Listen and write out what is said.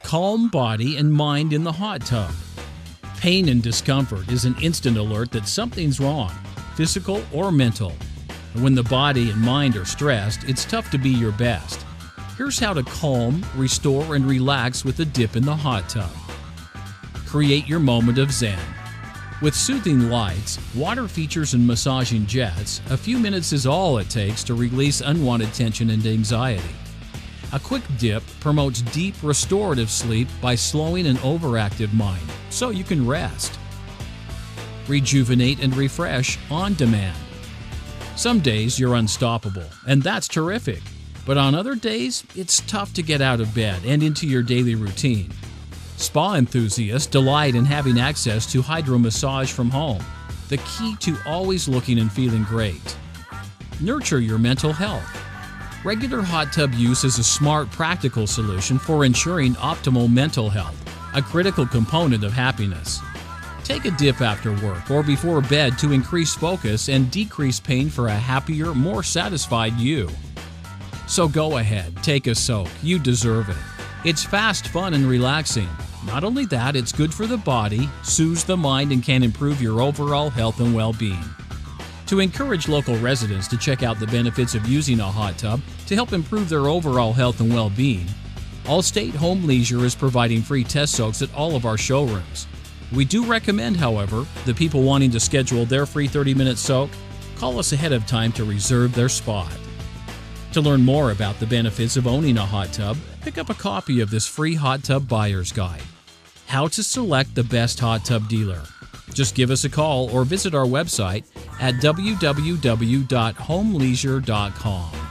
Calm body and mind in the hot tub. Pain and discomfort is an instant alert that something's wrong, physical or mental. And when the body and mind are stressed, it's tough to be your best. Here's how to calm, restore, and relax with a dip in the hot tub. Create your moment of zen. With soothing lights, water features, and massaging jets, a few minutes is all it takes to release unwanted tension and anxiety. A quick dip promotes deep restorative sleep by slowing an overactive mind, so you can rest. Rejuvenate and refresh on demand. Some days you're unstoppable, and that's terrific. But on other days, it's tough to get out of bed and into your daily routine. Spa enthusiasts delight in having access to hydromassage from home, the key to always looking and feeling great. Nurture your mental health. Regular hot tub use is a smart, practical solution for ensuring optimal mental health, a critical component of happiness. Take a dip after work or before bed to increase focus and decrease pain for a happier, more satisfied you. So go ahead, take a soak. You deserve it. It's fast, fun, and relaxing. Not only that, it's good for the body, soothes the mind, and can improve your overall health and well-being. To encourage local residents to check out the benefits of using a hot tub to help improve their overall health and well-being, Allstate Home Leisure is providing free test soaks at all of our showrooms. We do recommend, however, the people wanting to schedule their free 30-minute soak, call us ahead of time to reserve their spot. To learn more about the benefits of owning a hot tub, pick up a copy of this free hot tub buyer's guide. How to select the best hot tub dealer. Just give us a call or visit our website at www.homeleisure.com.